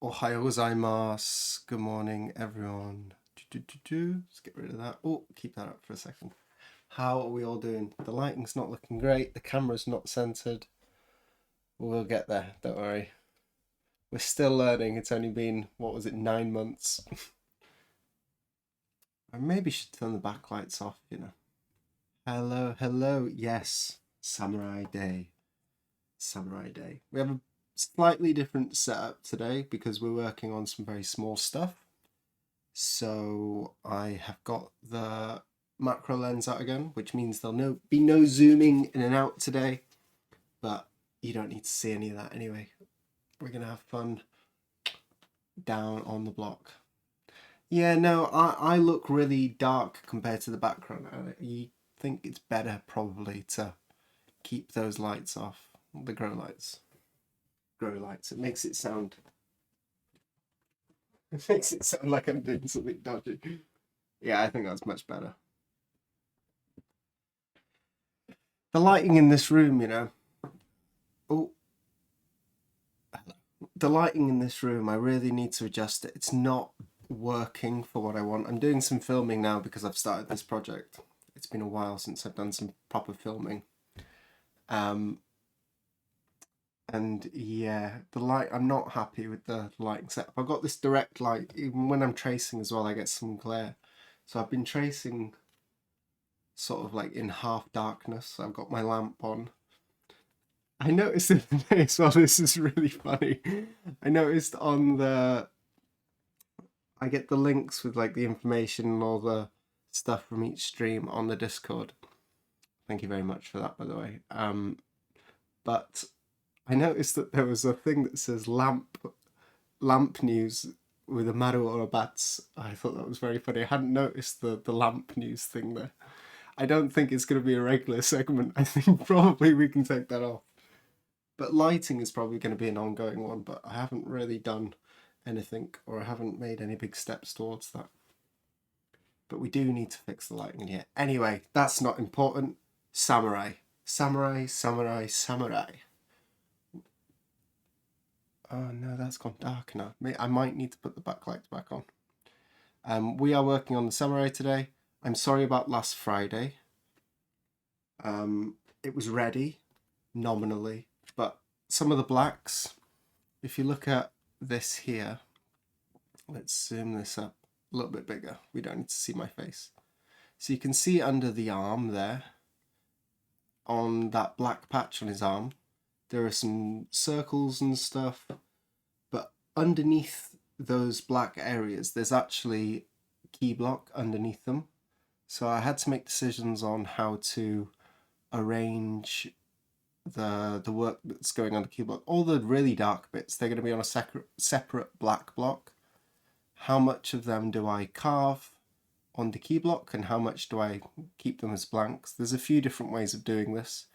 Ohayou gozaimasu. Good morning, everyone. Let's get rid of that. Oh, keep that up for a second. How are we all doing? The lighting's not looking great. The camera's not centered. We'll get there, don't worry. We're still learning. It's only been, 9 months? I maybe should turn the backlights off, you know. Hello, hello. Yes, Samurai Day. Samurai Day. We have a slightly different setup today because we're working on some very small stuff. So I have got the macro lens out again, which means there'll be no zooming in and out today, but you don't need to see any of that anyway. We're gonna have fun down on the block. Yeah, no, I look really dark compared to the background. You think it's better probably to keep those lights off, the grow lights. It makes it sound like I'm doing something dodgy. Yeah, I think that's much better. The lighting in this room, you know. Oh, the lighting in this room, I really need to adjust it. It's not working for what I want. I'm doing some filming now because I've started this project. It's been a while since I've done some proper filming. And yeah, the light, I'm not happy with the lighting setup. I've got this direct light. Even when I'm tracing as well, I get some glare. So I've been tracing sort of like in half darkness. I've got my lamp on. I noticed the other day as well, this is really funny. I noticed on I get the links with like the information and all the stuff from each stream on the Discord. Thank you very much for that, by the way. But I noticed that there was a thing that says lamp news with a Maru or a Bats. I thought that was very funny. I hadn't noticed the lamp news thing there. I don't think it's going to be a regular segment. I think probably we can take that off. But lighting is probably going to be an ongoing one, but I haven't really done anything, or I haven't made any big steps towards that. But we do need to fix the lighting in here. Anyway, that's not important. Samurai. Samurai, samurai, samurai. Oh no, that's gone dark now. I might need to put the backlights back on. We are working on the samurai today. I'm sorry about last Friday. It was ready, nominally, but some of the blacks, if you look at this here, let's zoom this up a little bit bigger. We don't need to see my face. So you can see under the arm there, on that black patch on his arm, there are some circles and stuff, but underneath those black areas, there's actually key block underneath them. So I had to make decisions on how to arrange the work that's going on the key block. All the really dark bits, they're going to be on a separate black block. How much of them do I carve on the key block and how much do I keep them as blanks? There's a few different ways of doing this.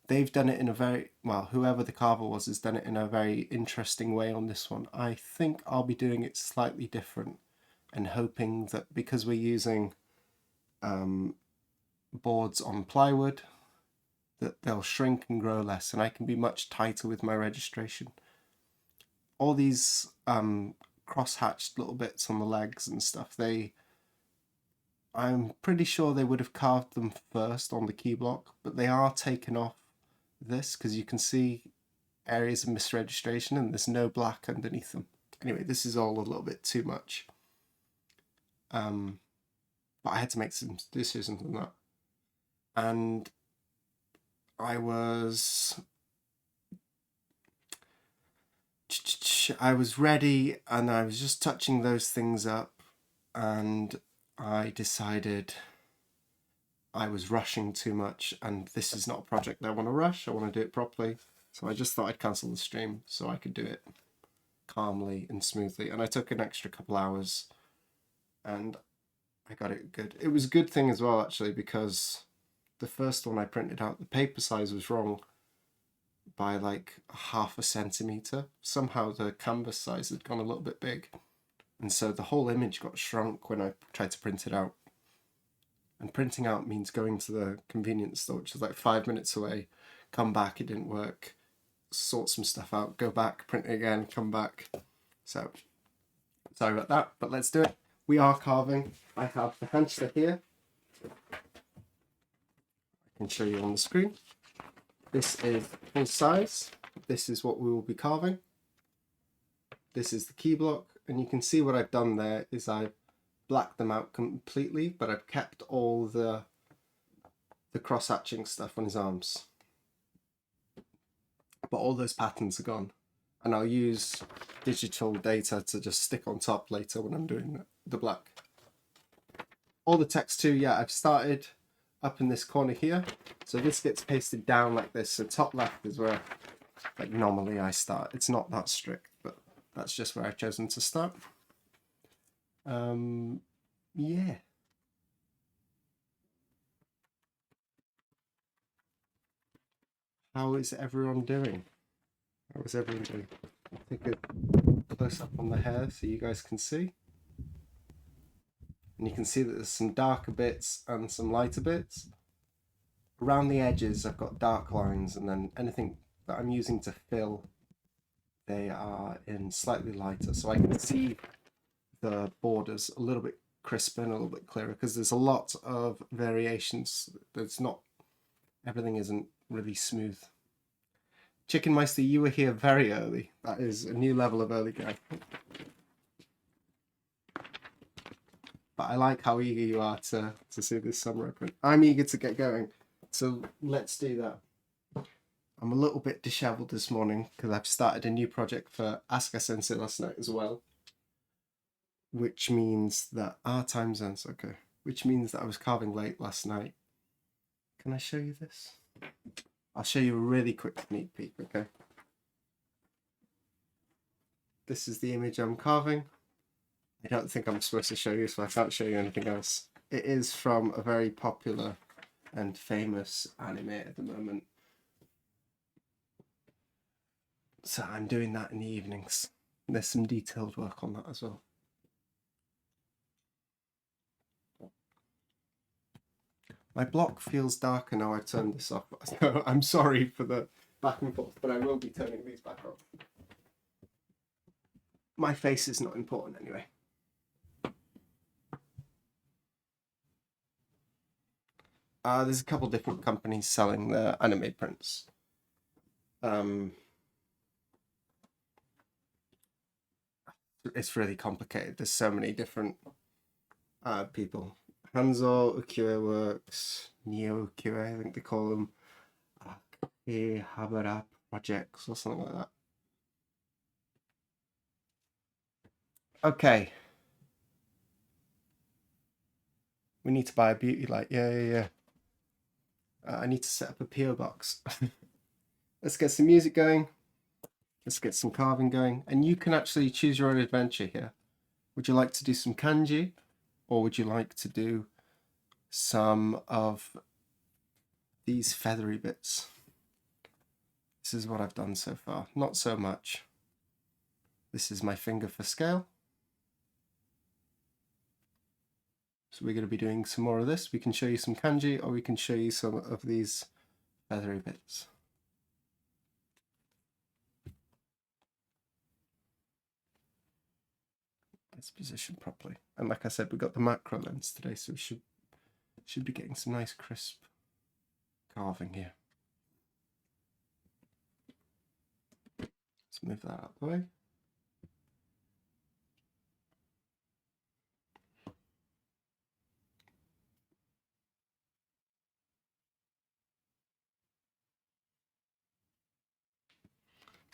They've done it in a very, well, whoever the carver was has done it in a very interesting way on this one. I think I'll be doing it slightly different and hoping that because we're using boards on plywood, that they'll shrink and grow less and I can be much tighter with my registration. All these cross-hatched little bits on the legs and stuff, I'm pretty sure they would have carved them first on the key block, but they are taken off this because you can see areas of misregistration and there's no black underneath them. Anyway, this is all a little bit too much. But I had to make some decisions on that. And I was ready and I was just touching those things up and I decided I was rushing too much and this is not a project I want to rush. I want to do it properly. So I just thought I'd cancel the stream so I could do it calmly and smoothly. And I took an extra couple hours and I got it good. It was a good thing as well, actually, because the first one I printed out, the paper size was wrong by like 0.5 centimetre. Somehow the canvas size had gone a little bit big. And so the whole image got shrunk when I tried to print it out. And printing out means going to the convenience store, which is like 5 minutes away, come back, it didn't work, sort some stuff out, go back, print it again, come back. So, sorry about that, but let's do it. We are carving. I have the hamster here. I can show you on the screen. This is full size. This is what we will be carving. This is the key block, and you can see what I've done there is I've blacked them out completely, but I've kept all the cross-hatching stuff on his arms. But all those patterns are gone. And I'll use digital data to just stick on top later when I'm doing the black. All the text too, yeah, I've started up in this corner here. So this gets pasted down like this. So top left is where, like, normally I start. It's not that strict, but that's just where I've chosen to start. Yeah. How is everyone doing? How is everyone doing? I'll take a close up on the hair so you guys can see. And you can see that there's some darker bits and some lighter bits. Around the edges I've got dark lines, and then anything that I'm using to fill they are in slightly lighter, so I can see the borders a little bit crisper and a little bit clearer, because there's a lot of variations. There's not, everything isn't really smooth. Chicken Meister, you were here very early. That is a new level of early guy. But I like how eager you are to see this samurai print. I'm eager to get going, so let's do that. I'm a little bit disheveled this morning because I've started a new project for Asuka Sensei last night as well, which means that our time zone's okay. Which means that I was carving late last night. Can I show you this? I'll show you a really quick sneak peek, okay? This is the image I'm carving. I don't think I'm supposed to show you, so I can't show you anything else. It is from a very popular and famous anime at the moment. So I'm doing that in the evenings. There's some detailed work on that as well. My block feels darker now I've turned this off. So I'm sorry for the back and forth, but I will be turning these back on. My face is not important anyway. There's a couple different companies selling the anime prints. It's really complicated. There's so many different people. Hanzo Ukiyo Works, Neo Ukiyo, I think they call them. Habara Projects or something like that. Okay. We need to buy a beauty light. Yeah. I need to set up a PO box. Let's get some music going. Let's get some carving going. And you can actually choose your own adventure here. Would you like to do some kanji? Or would you like to do some of these feathery bits? This is what I've done so far. Not so much. This is my finger for scale. So we're going to be doing some more of this. We can show you some kanji, or we can show you some of these feathery bits. It's positioned properly. And like I said, we've got the macro lens today, so we should be getting some nice crisp carving here. Let's move that out of the way.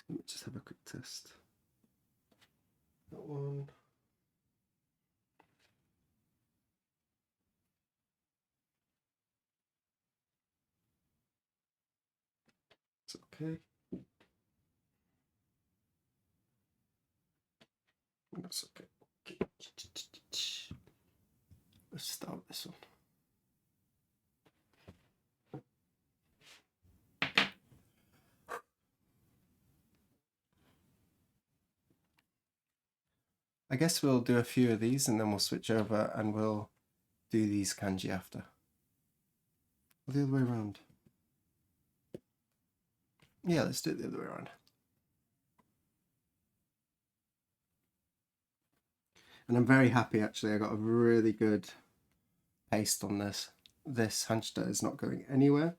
Let me just have a quick test. That one. It's okay. That's okay. Let's start with this one. I guess we'll do a few of these and then we'll switch over and we'll do these kanji after. Or the other way around. Yeah, let's do it the other way around. And I'm very happy actually, I got a really good paste on this. This Hanchita is not going anywhere,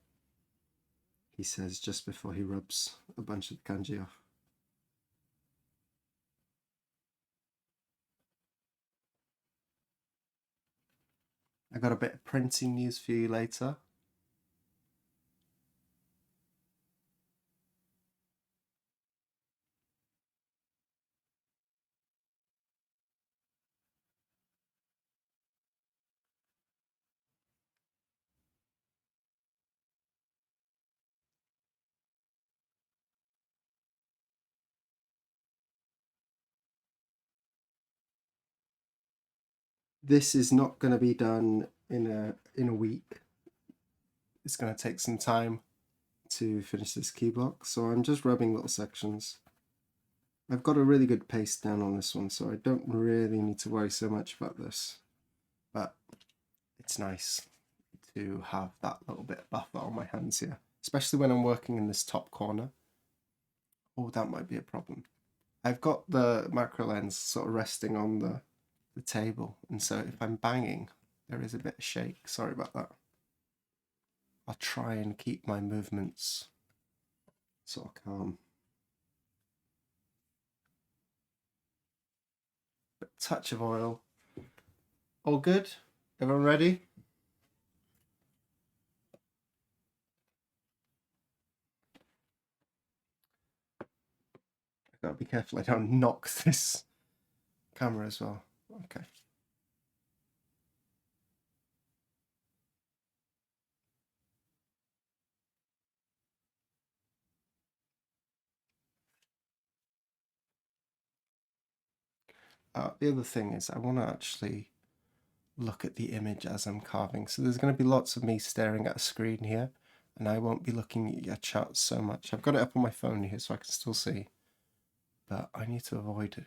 he says just before he rubs a bunch of kanji off. I got a bit of printing news for you later. This is not going to be done in a week. It's going to take some time to finish this key block, so I'm just rubbing little sections. I've got a really good paste down on this one, so I don't really need to worry so much about this, but it's nice to have that little bit of buffer on my hands here, especially when I'm working in this top corner. Oh, that might be a problem. I've got the macro lens sort of resting on the table, and so if I'm banging, there is a bit of shake. Sorry about that. I'll try and keep my movements sort of calm. But touch of oil. All good? Everyone ready? I've got to be careful I don't knock this camera as well. Okay. The other thing is I want to actually look at the image as I'm carving. So there's going to be lots of me staring at a screen here, and I won't be looking at your chat so much. I've got it up on my phone here so I can still see, but I need to avoid it.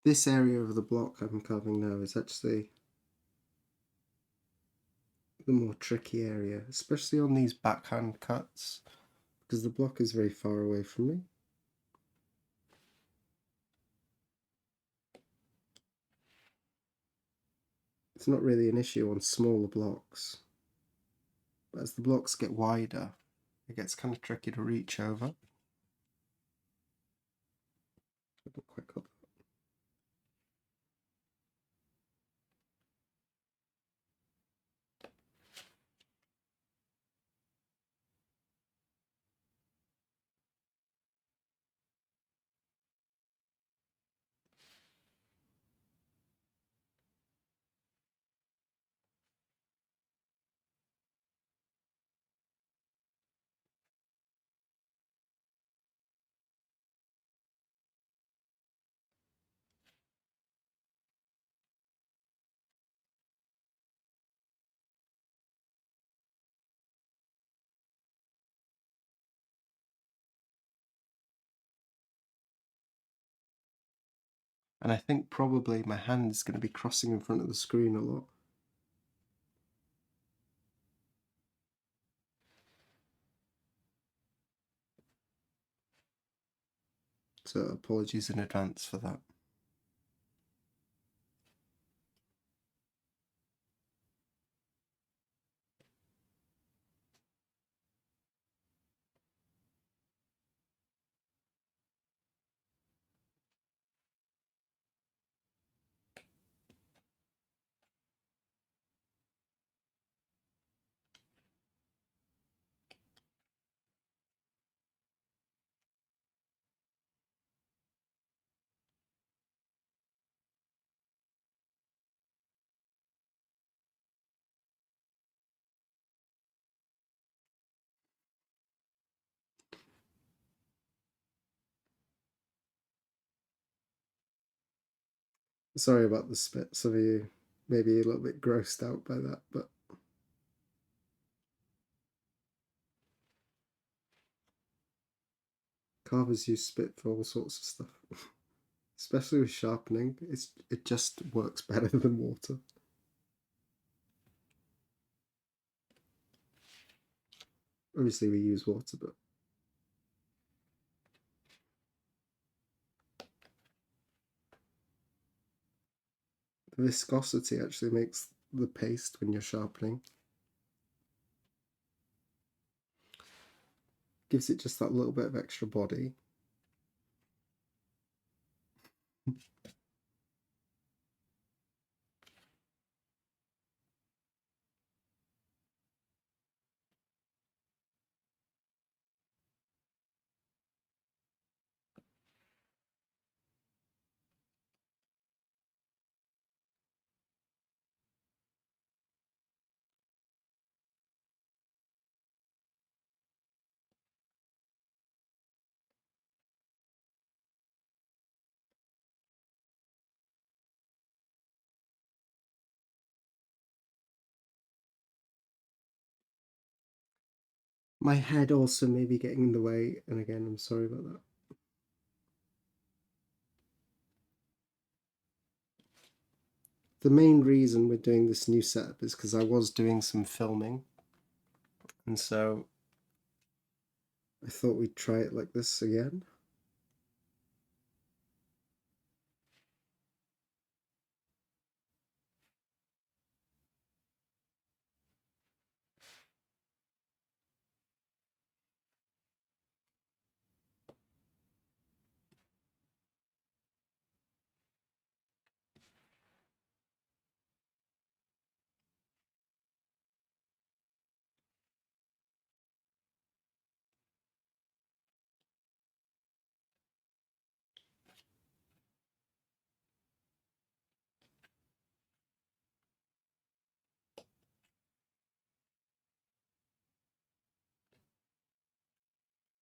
This area of the block I'm carving now is actually the more tricky area, especially on these backhand cuts, because the block is very far away from me. It's not really an issue on smaller blocks, but as the blocks get wider, it gets kind of tricky to reach over. I don't quite got that. And I think probably my hand is going to be crossing in front of the screen a lot. So apologies in advance for that. Sorry about the spit. Some of you may be a little bit grossed out by that, but carvers use spit for all sorts of stuff, especially with sharpening. It just works better than water. Obviously, we use water, but the viscosity actually makes the paste when you're sharpening. Gives it just that little bit of extra body. My head also may be getting in the way, and again, I'm sorry about that. The main reason we're doing this new setup is because I was doing some filming, and so I thought we'd try it like this again.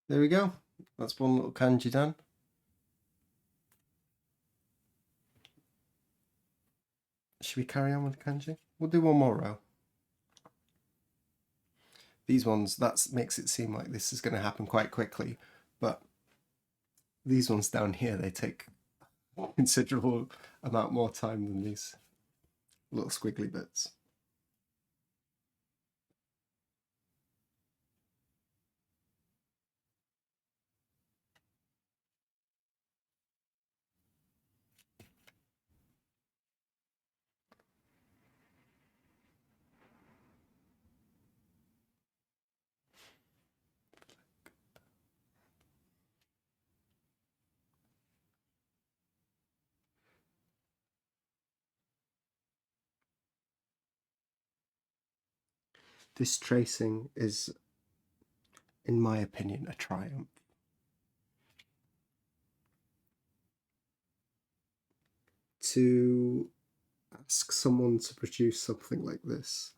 There we go. That's one little kanji done. Should we carry on with the kanji? We'll do one more row. These ones, that makes it seem like this is going to happen quite quickly, but these ones down here, they take a considerable amount more time than these little squiggly bits. This tracing is, in my opinion, a triumph. To ask someone to produce something like this,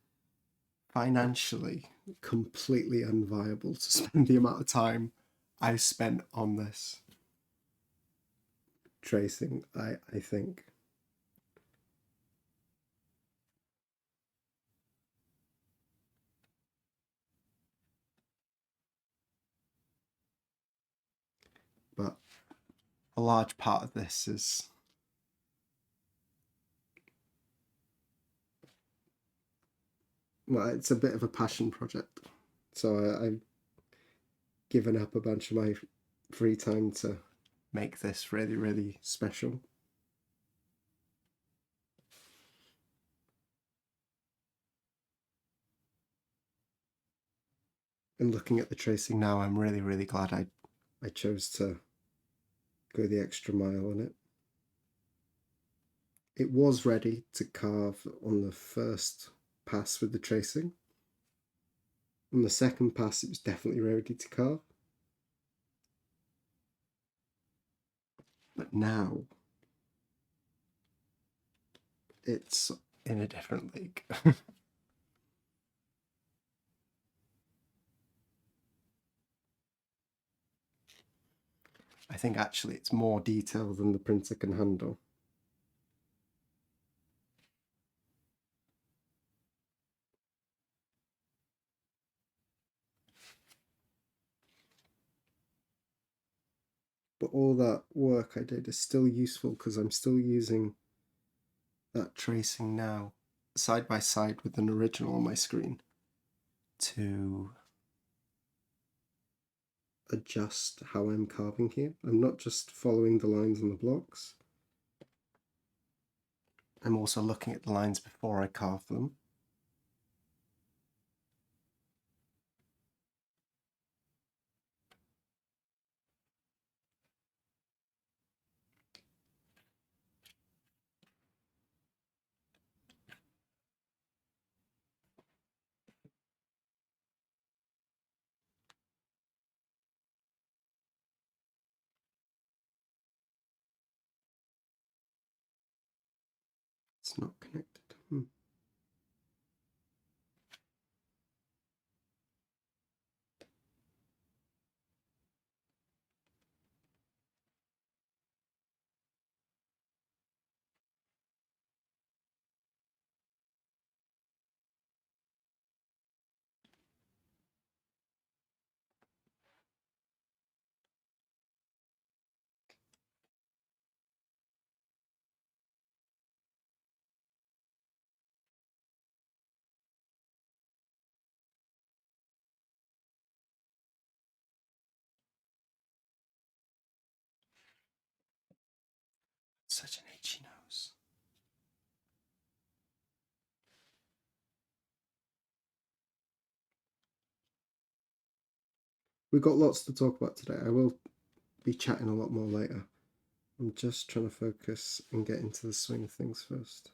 financially completely unviable to spend the amount of time I spent on this tracing, I think. But a large part of this is well, it's a bit of a passion project. So I've given up a bunch of my free time to make this really, really special. And looking at the tracing now, I'm really, really glad I chose to go the extra mile on it. It was ready to carve on the first pass with the tracing. On the second pass, it was definitely ready to carve. But now, it's in a different league. I think actually it's more detail than the printer can handle. But all that work I did is still useful because I'm still using that tracing now side by side with an original on my screen to adjust how I'm carving here. I'm not just following the lines on the blocks. I'm also looking at the lines before I carve them. It's not connected. Such an itchy nose. We've got lots to talk about today. I will be chatting a lot more later. I'm just trying to focus and get into the swing of things first.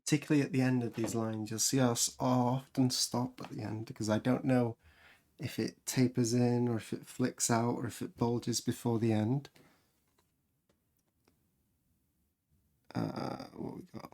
Particularly at the end of these lines, you'll see us often stop at the end because I don't know if it tapers in or if it flicks out or if it bulges before the end. What we got?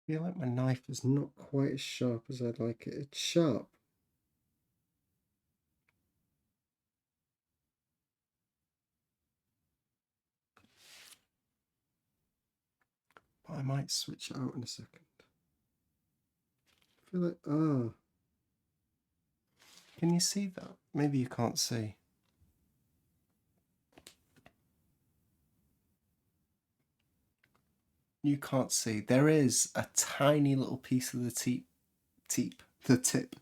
I feel like my knife is not quite as sharp as I'd like it. It's sharp. But I might switch it out in a second. I feel like, can you see that? Maybe you can't see. You can't see. There is a tiny little piece of the tip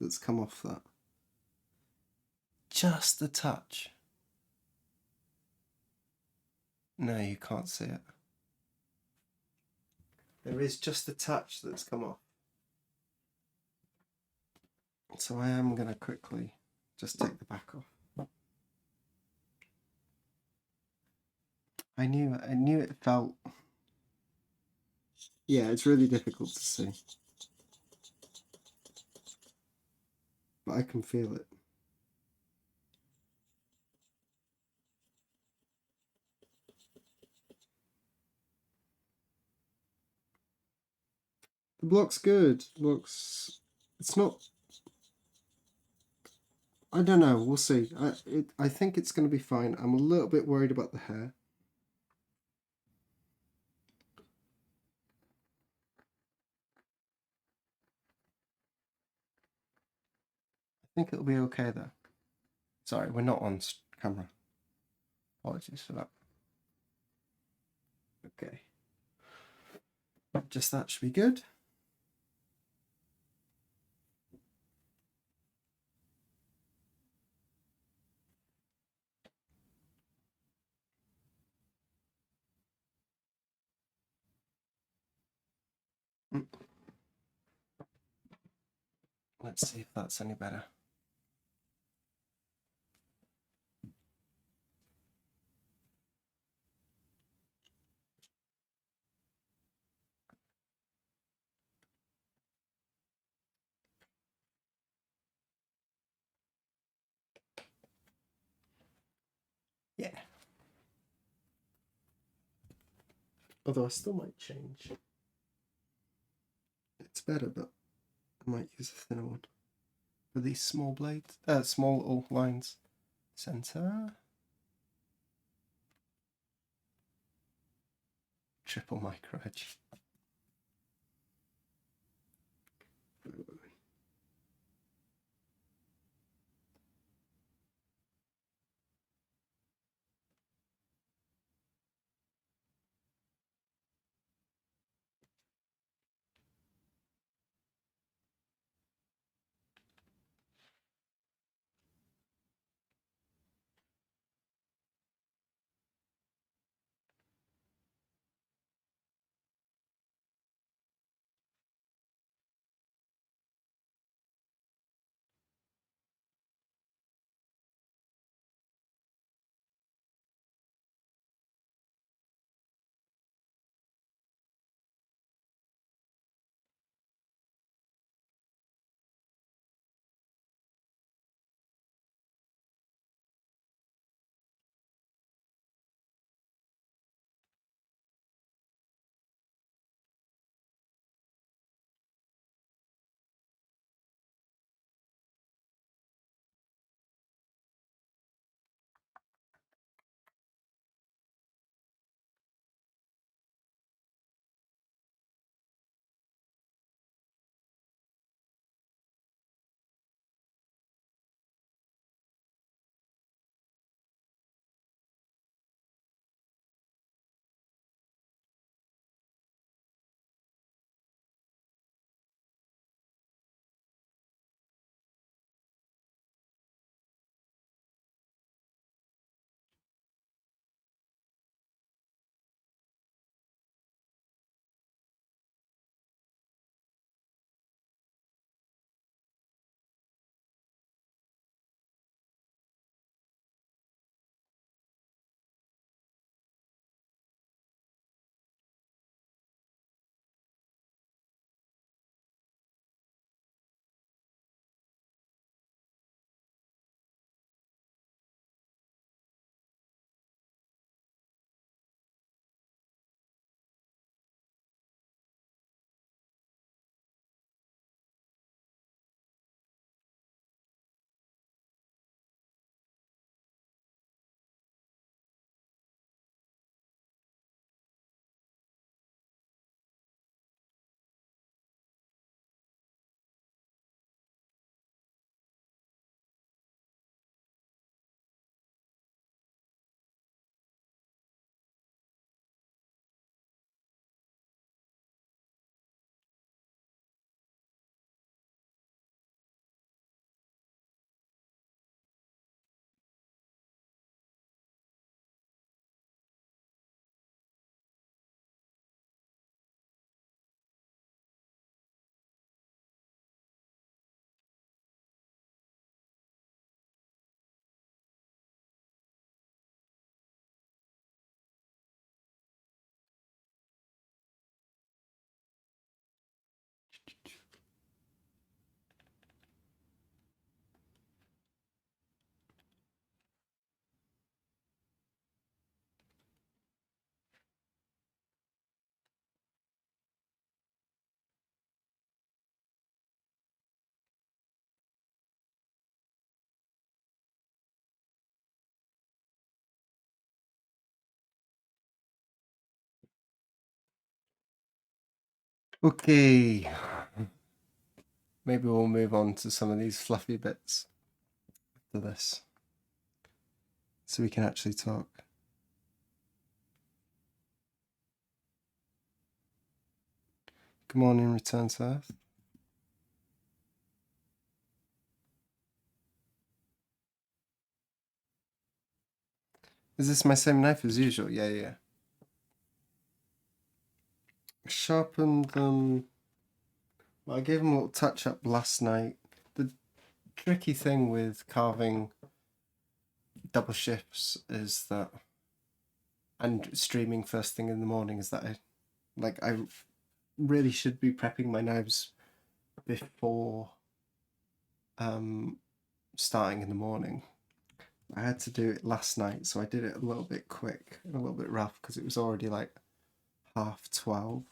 that's come off that. Just a touch. No, you can't see it. There is just a touch that's come off. So I am going to quickly just take the back off. I knew it felt... Yeah, it's really difficult to see. But I can feel it. The block's good. It's not... I don't know. We'll see. I think it's going to be fine. I'm a little bit worried about the hair. I think it'll be okay though. Sorry, we're not on camera. Apologies for that. Okay. Just that should be good. Let's see if that's any better. Yeah. Although I still might change. It's better, but I might use a thinner one for these small blades. Small little lines. Center. Triple micro edge. Okay, maybe we'll move on to some of these fluffy bits after this, so we can actually talk. Good morning, Return to Earth. Is this my same knife as usual? Yeah, yeah. Sharpened them. Well, I gave them a little touch up last night. The tricky thing with carving double shifts is that, and streaming first thing in the morning, is that I really should be prepping my knives before starting in the morning. I had to do it last night, so I did it a little bit quick and a little bit rough because it was already like 12:30.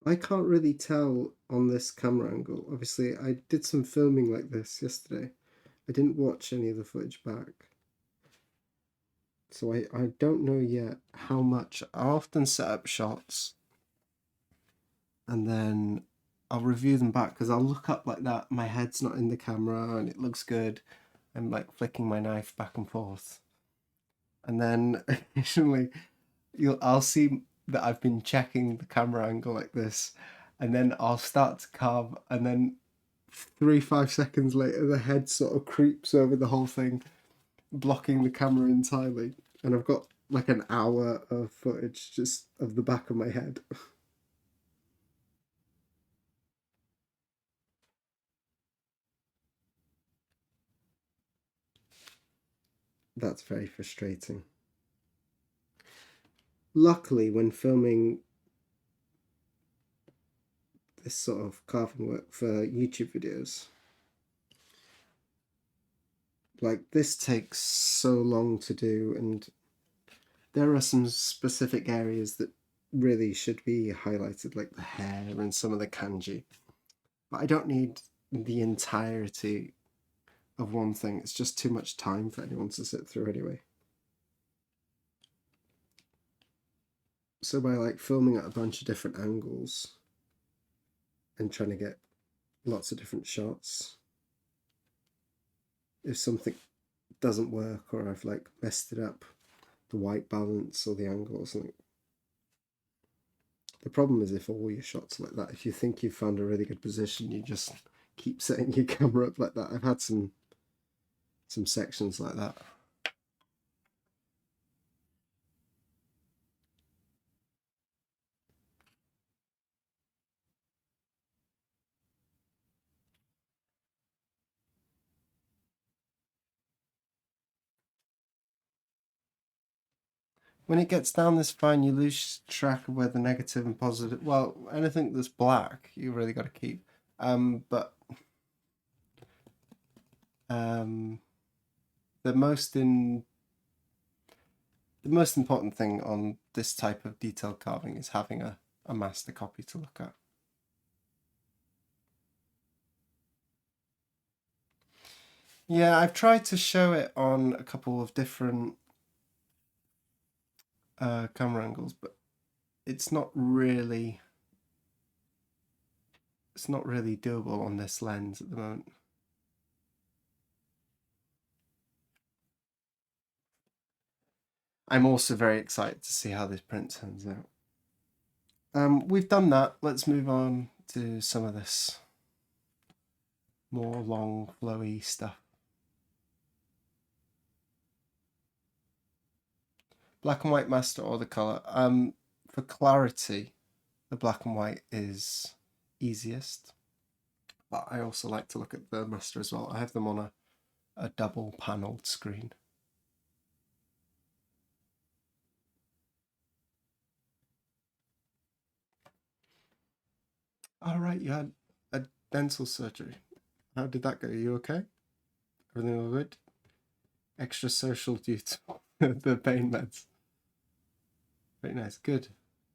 I can't really tell on this camera angle. Obviously, I did some filming like this yesterday. I didn't watch any of the footage back. So I don't know yet how much. I often set up shots and then I'll review them back because I'll look up like that. My head's not in the camera and it looks good. I'm like flicking my knife back and forth. And then occasionally I'll see that I've been checking the camera angle like this, and then I'll start to carve, and then 5 seconds later, the head sort of creeps over the whole thing, blocking the camera entirely. And I've got like an hour of footage just of the back of my head. That's very frustrating. Luckily, when filming this sort of carving work for YouTube videos, like this takes so long to do, and there are some specific areas that really should be highlighted, like the hair and some of the kanji. But I don't need the entirety of one thing. It's just too much time for anyone to sit through anyway. So by like filming at a bunch of different angles and trying to get lots of different shots, if something doesn't work or I've like messed it up, the white balance or the angle or something. The problem is if all your shots are like that, if you think you've found a really good position, you just keep setting your camera up like that. I've had some sections like that. When it gets down this fine, you lose track of where the negative and positive. Well, anything that's black, you really got to keep. But um, the most in the most important thing on this type of detailed carving is having a master copy to look at. Yeah, I've tried to show it on a couple of different camera angles, but it's not really doable on this lens at the moment. I'm also very excited to see how this print turns out. We've done that. Let's move on to some of this more long, flowy stuff. Black and white master or the color. For clarity, the black and white is easiest, but I also like to look at the master as well. I have them on a double paneled screen. All right, you had a dental surgery. How did that go? Are you okay? Everything all good? Extra social due to the pain meds. Very nice. Good.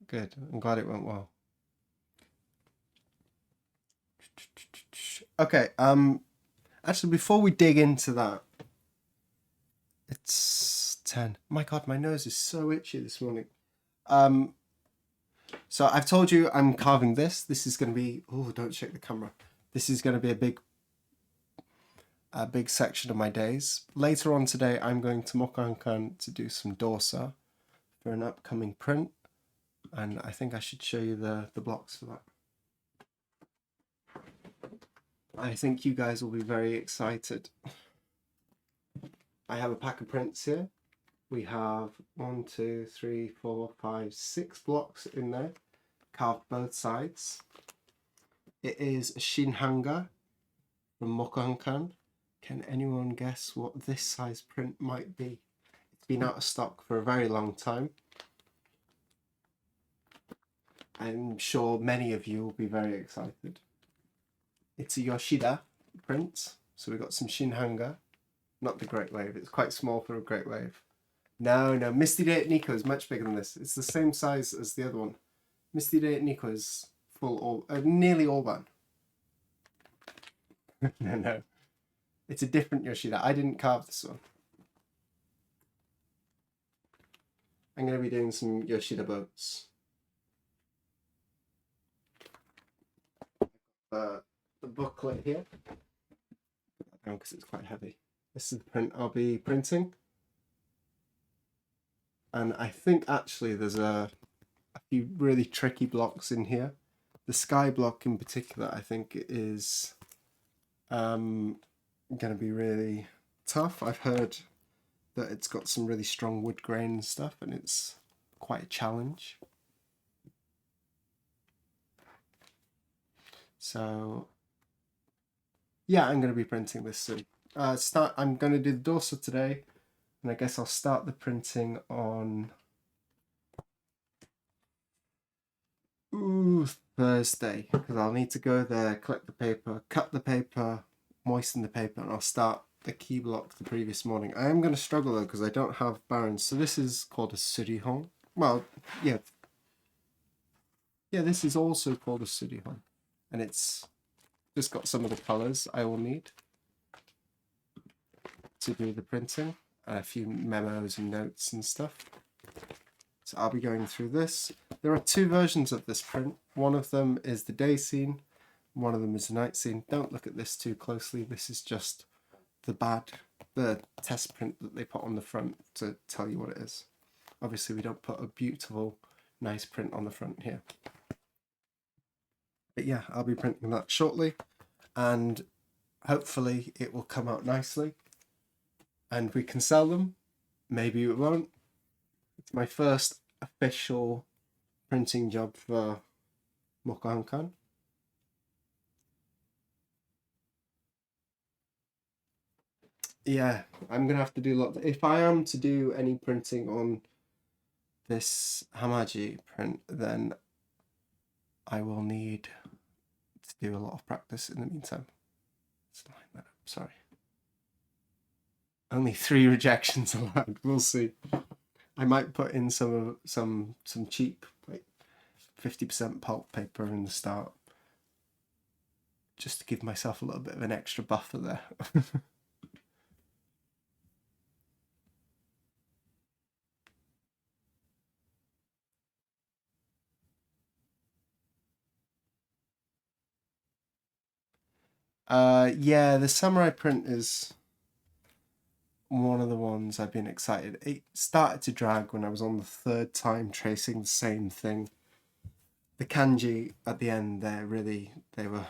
Good. I'm glad it went well. Okay, actually before we dig into that, it's 10. My god, my nose is so itchy this morning. So I've told you I'm carving this. This is going to be, oh, don't shake the camera. This is going to be a big section of my days. Later on today, I'm going to Mokankan to do some dorsa for an upcoming print. And I think I should show you the blocks for that. I think you guys will be very excited. I have a pack of prints here. We have 1, 2, 3, 4, 5, 6 blocks in there, carved both sides. It is a Shinhanga from Mokankan. Can anyone guess what this size print might be? It's been out of stock for a very long time. I'm sure many of you will be very excited. It's a Yoshida print, so we've got some Shinhanga. Not the Great Wave, it's quite small for a Great Wave. No, Misty Day at Nico is much bigger than this. It's the same size as the other one. Misty Day at Nico is full, nearly Orban. No. It's a different Yoshida. I didn't carve this one. I'm going to be doing some Yoshida boats. The booklet here, because it's quite heavy. This is the print I'll be printing. And I think actually there's a few really tricky blocks in here. The sky block in particular, I think is going to be really tough. I've heard that it's got some really strong wood grain and stuff, and it's quite a challenge. So yeah, I'm going to be printing this soon. I'm going to do the dorsal today, and I guess I'll start the printing on Thursday, because I'll need to go there, collect the paper, cut the paper, moisten the paper, and I'll start the key block the previous morning. I am going to struggle though, because I don't have barons. So this is called a surihon. Well, yeah, this is also called a surihon, and it's just got some of the colors I will need to do the printing, a few memos and notes and stuff. So I'll be going through this. There are 2 versions of this print. One of them is the day scene, one of them is the night scene. Don't look at this too closely. This is just the test print that they put on the front to tell you what it is. Obviously we don't put a beautiful, nice print on the front here. But yeah, I'll be printing that shortly, and hopefully it will come out nicely and we can sell them. Maybe it won't. It's my first official printing job for Mokankan. Yeah, I'm gonna have to do a lot. If I am to do any printing on this Hamaji print, then I will need to do a lot of practice in the meantime. Let's line that up. Sorry. Only 3 rejections allowed. We'll see. I might put in some cheap, like 50% pulp paper in the start, just to give myself a little bit of an extra buffer there. Yeah, the samurai print is one of the ones I've been excited. It started to drag when I was on the third time tracing the same thing. The kanji at the end, they were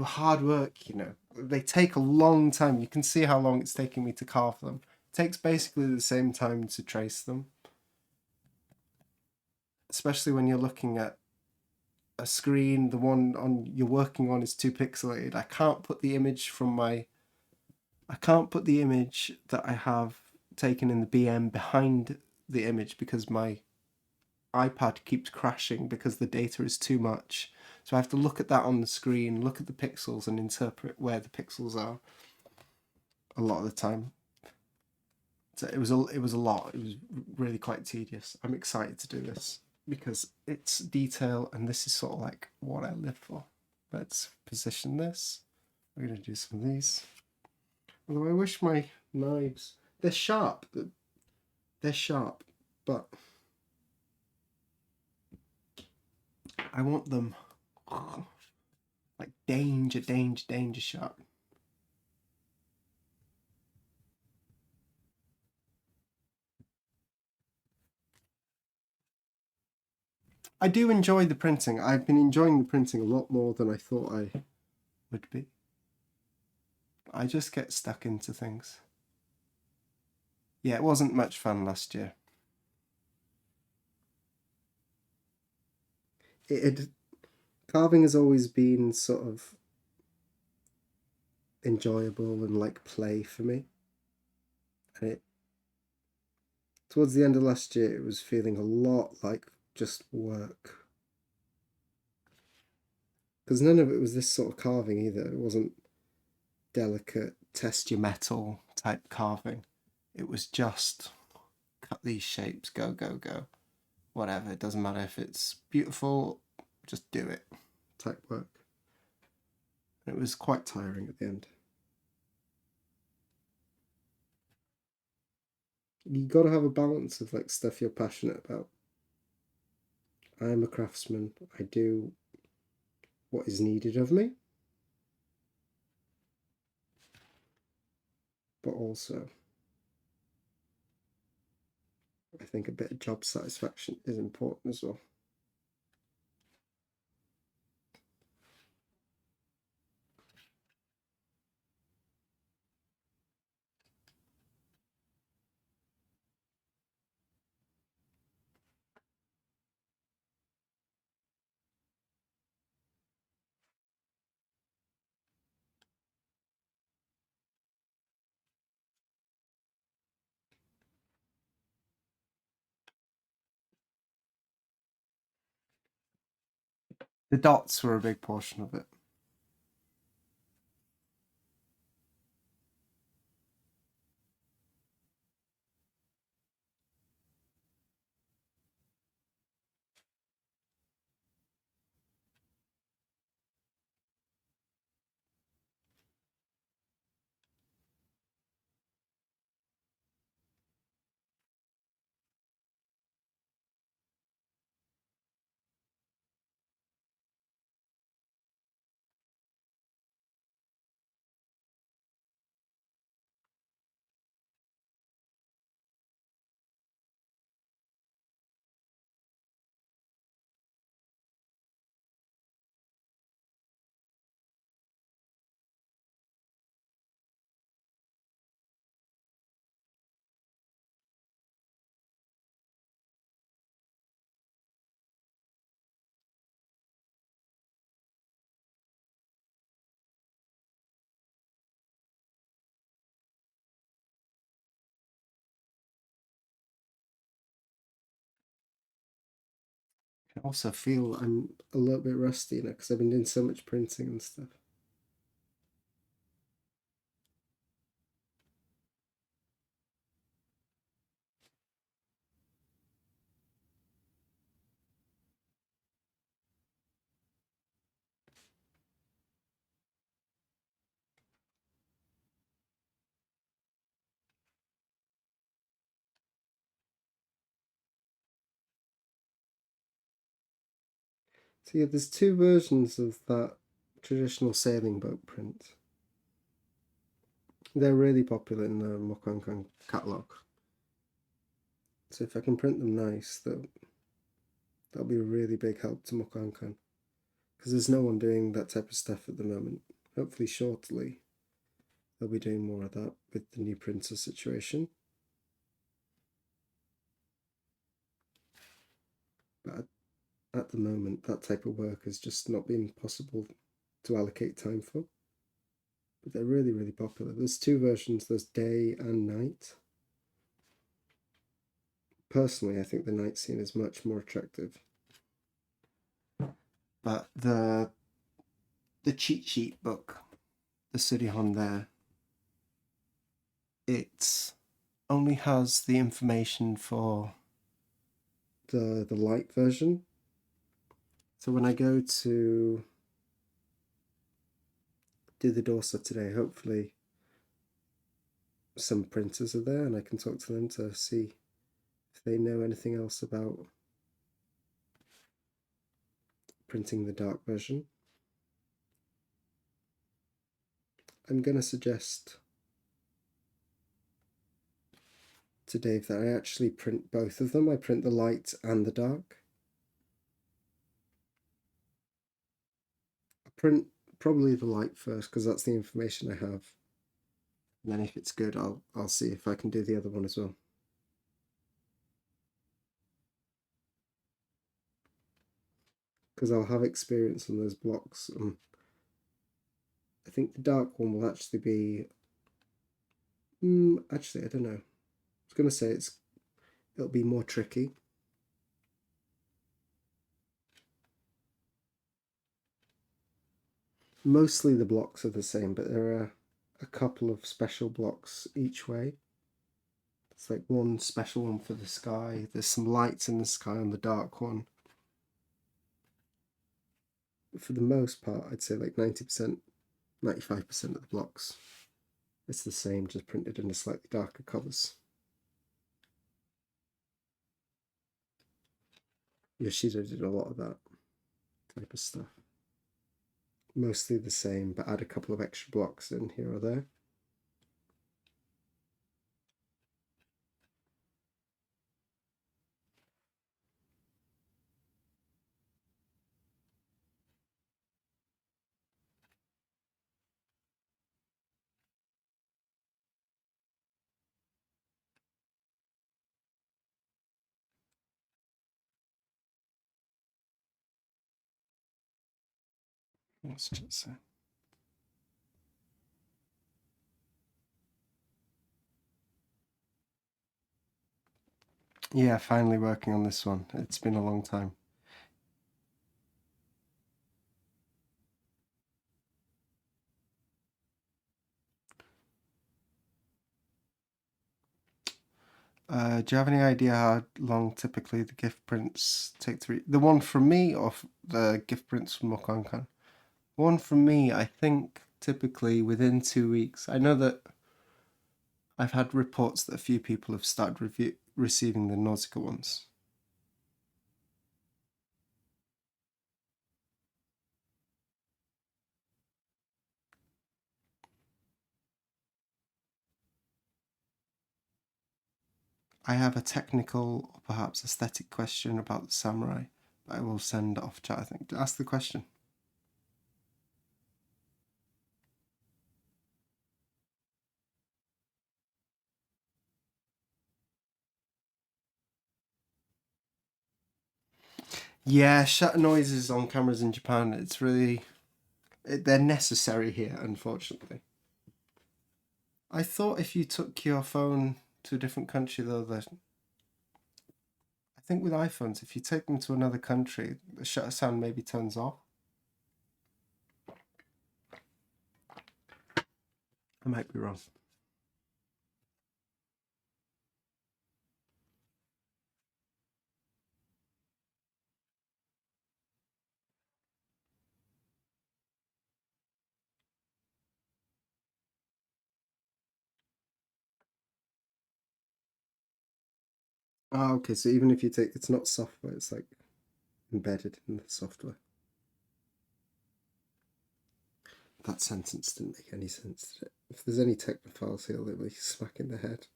hard work, you know. They take a long time. You can see how long it's taking me to carve them. It takes basically the same time to trace them, especially when you're looking at a screen. The one on you're working on is too pixelated. I can't put the image that I have taken in the BM behind the image because my iPad keeps crashing because the data is too much. So I have to look at that on the screen, look at the pixels, and interpret where the pixels are a lot of the time. So it was a lot. It was really quite tedious. I'm excited to do this because it's detail, and this is sort of like what I live for. Let's position this. We're gonna do some of these. Although I wish my knives, they're sharp. They're sharp, but I want them like danger, danger, danger sharp. I do enjoy the printing. I've been enjoying the printing a lot more than I thought I would be. I just get stuck into things. Yeah, it wasn't much fun last year. It carving has always been sort of enjoyable and like play for me. And it towards the end of last year it was feeling a lot like just work. Because none of it was this sort of carving either. It wasn't delicate test your metal type carving. It was just cut these shapes, go, go, go. Whatever. It doesn't matter if it's beautiful, just do it type work. And it was quite tiring at the end. You got to have a balance of like stuff you're passionate about. I am a craftsman. I do what is needed of me, but also I think a bit of job satisfaction is important as well. The dots were a big portion of it. I also feel I'm a little bit rusty, you know, because I've been doing so much printing and stuff. So yeah, there's two versions of that traditional sailing boat print. They're really popular in the Mokankan catalogue. So if I can print them nice, that'll be a really big help to Mokankan. Because there's no one doing that type of stuff at the moment. Hopefully shortly they'll be doing more of that with the new printer situation. But at the moment, that type of work has just not been possible to allocate time for. But they're really, really popular. There's two versions, there's day and night. Personally, I think the night scene is much more attractive. But the cheat sheet book, the Surihon there, it only has the information for the light version. So when I go to do the Dorsa today, hopefully some printers are there and I can talk to them to see if they know anything else about printing the dark version. I'm going to suggest to Dave that I actually print both of them. I print the light and the dark. I print probably the light first because that's the information I have. And then if it's good, I'll see if I can do the other one as well. Because I'll have experience on those blocks. I think the dark one will actually be... actually, I don't know. I was going to say it'll be more tricky. Mostly the blocks are the same, but there are a couple of special blocks each way. It's like one special one for the sky. There's some lights in the sky on the dark one. For the most part, I'd say like 90%, 95% of the blocks, it's the same, just printed in a slightly darker colours. Yoshida did a lot of that type of stuff. Mostly the same, but add a couple of extra blocks in here or there. Let's just say. Yeah, finally working on this one. It's been a long time. Do you have any idea how long typically the gift prints take to read? The one from me or the gift prints from Mokankan? One from me, I think typically within 2 weeks. I know that I've had reports that a few people have started receiving the Nausicaa ones. I have a technical or perhaps aesthetic question about the samurai, but I will send off chat, I think, to ask the question. Yeah, shutter noises on cameras in Japan, it's really... they're necessary here, unfortunately. I thought if you took your phone to a different country, though, that... I think with iPhones, if you take them to another country, the shutter sound maybe turns off. I might be wrong. Oh, okay, so even if you take... it's not software, it's like embedded in the software. That sentence didn't make any sense, did it? If there's any technophiles here, they'll be smacking their head.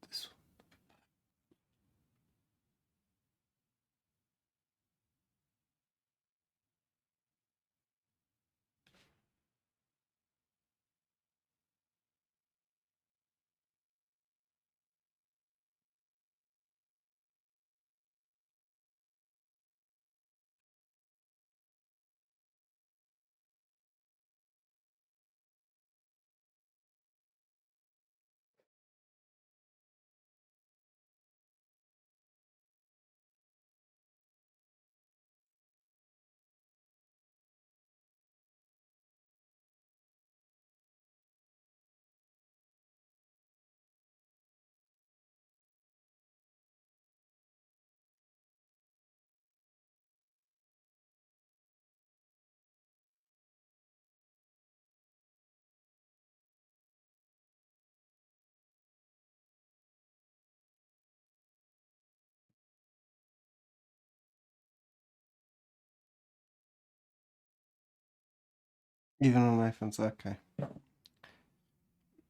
This one. Even on iPhones, okay.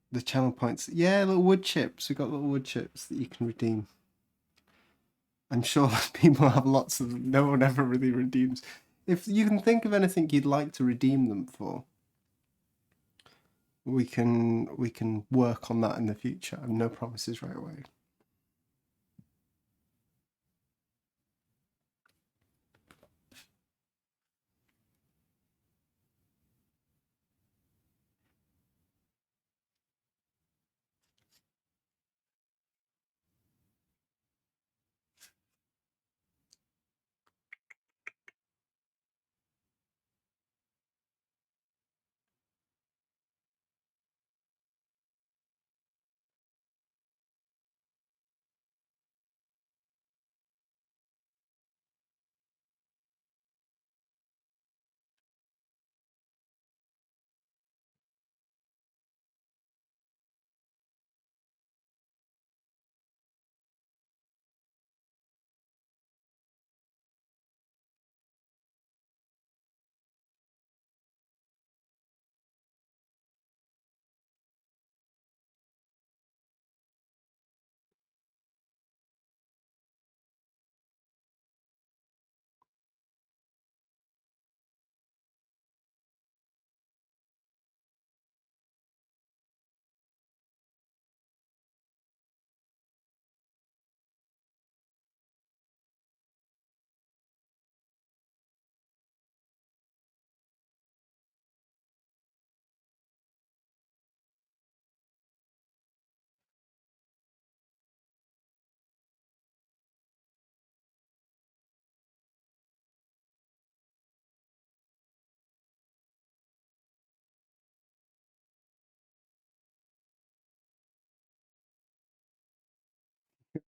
The channel points, yeah, little wood chips. We've got little wood chips that you can redeem. I'm sure people have lots of them. No one ever really redeems. If you can think of anything you'd like to redeem them for, we can work on that in the future. No promises right away.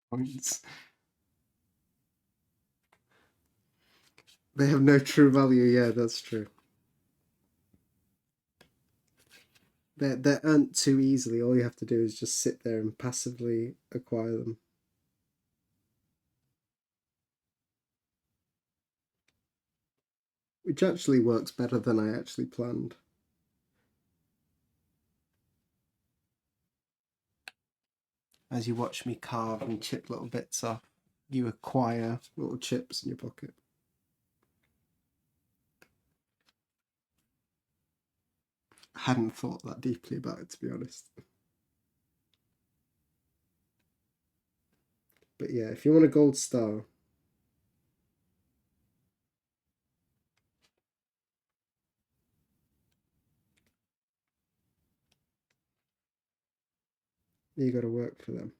Points. They have no true value. Yeah, that's true. They're earned too easily. All you have to do is just sit there and passively acquire them. Which actually works better than I actually planned. As you watch me carve and chip little bits off, you acquire little chips in your pocket. I hadn't thought that deeply about it, to be honest. But yeah, if you want a gold star, You got to work for them.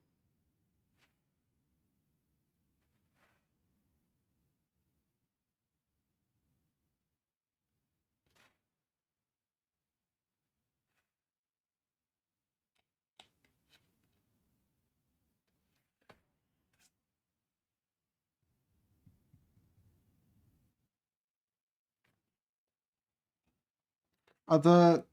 Other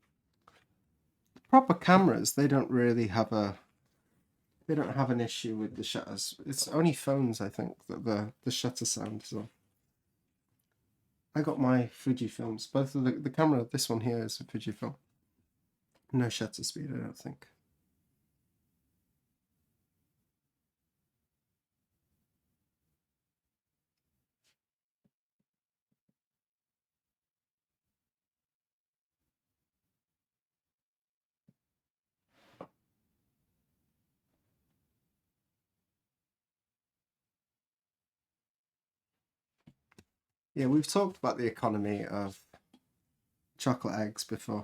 proper cameras, they don't really have an issue with the shutters. It's only phones, I think, that the shutter sound is on. I got my Fujifilms. Both of the camera, this one here is a Fujifilm. No shutter speed, I don't think. Yeah, we've talked about the economy of chocolate eggs before.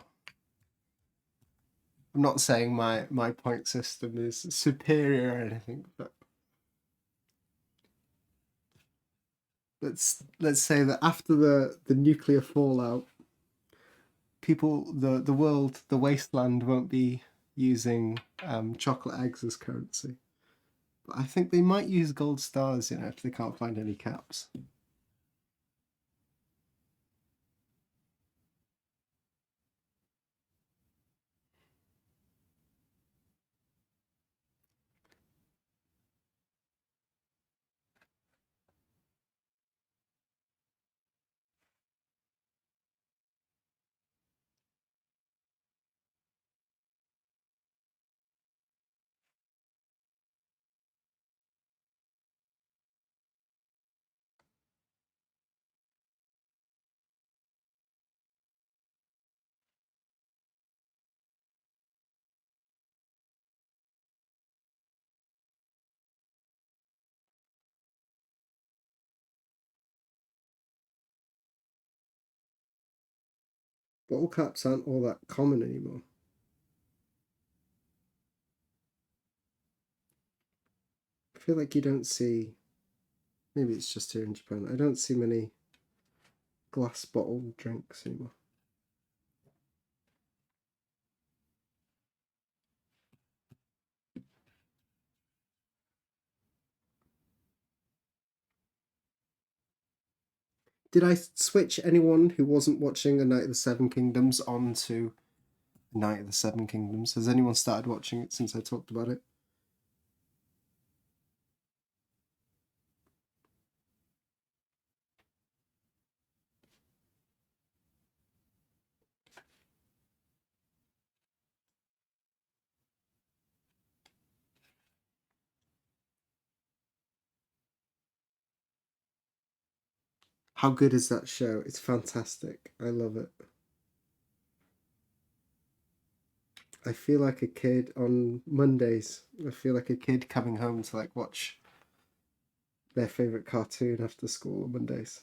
I'm not saying my point system is superior or anything, but let's say that after the nuclear fallout, the world, the wasteland won't be using chocolate eggs as currency. But I think they might use gold stars, if they can't find any caps. Bottle caps aren't all that common anymore. I feel like you don't see, maybe it's just here in Japan, I don't see many glass bottle drinks anymore. Did I switch anyone who wasn't watching A Night of the Seven Kingdoms on to Night of the Seven Kingdoms? Has anyone started watching it since I talked about it? How good is that show? It's fantastic. I love it. I feel like a kid on Mondays. I feel like a kid coming home to watch their favorite cartoon after school on Mondays.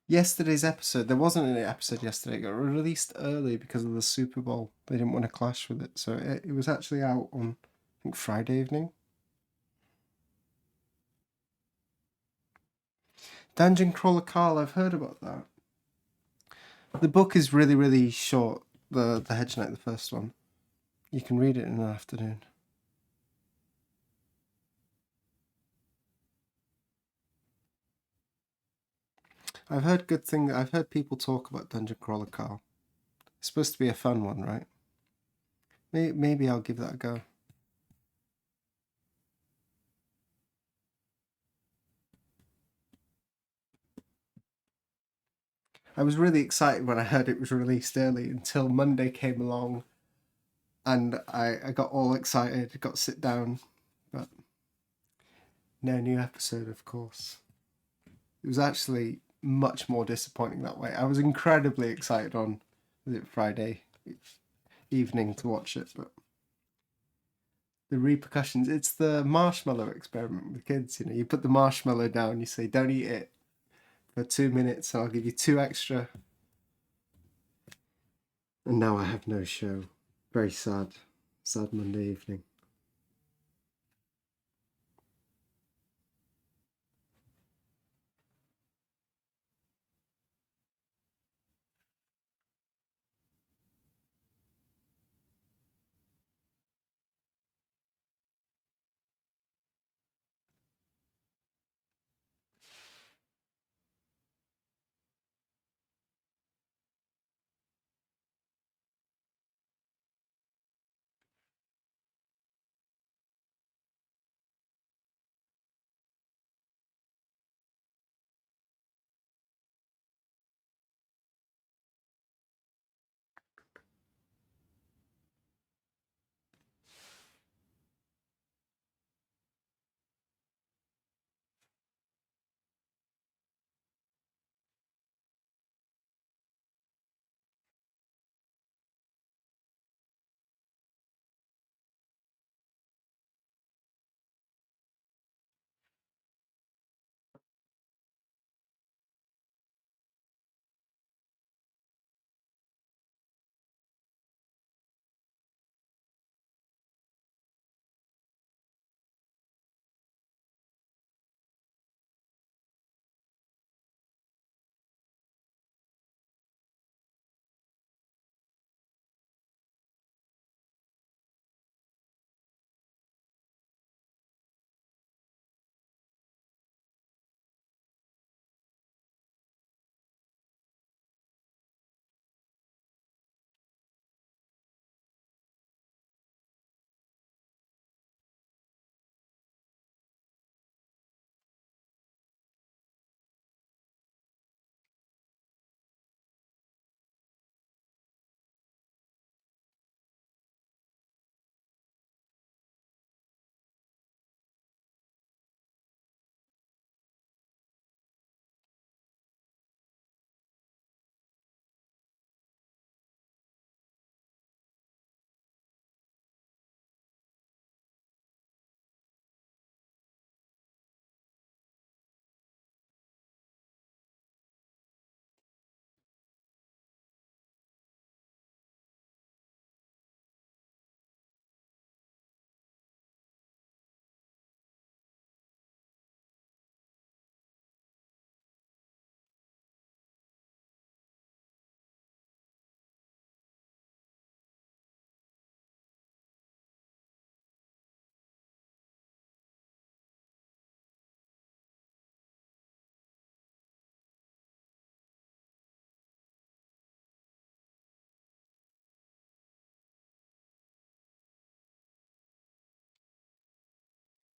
Yesterday's episode, there wasn't an episode yesterday. It got released early because of the Super Bowl. They didn't want to clash with it, so it was actually out on, I think, Friday evening. Dungeon Crawler Carl, I've heard about that. The book is really, really short. The Hedge Knight, the first one. You can read it in an afternoon. I've heard good things. I've heard people talk about Dungeon Crawler Carl. It's supposed to be a fun one, right? Maybe I'll give that a go. I was really excited when I heard it was released early until Monday came along and I got all excited, got to sit down, but no new episode, of course. It was actually much more disappointing that way. I was incredibly excited on, was it Friday evening to watch it, but the repercussions, it's the marshmallow experiment with kids, you know, you put the marshmallow down, you say, don't eat it for 2 minutes, and I'll give you 2 extra. And now I have no show. Very sad. Sad Monday evening.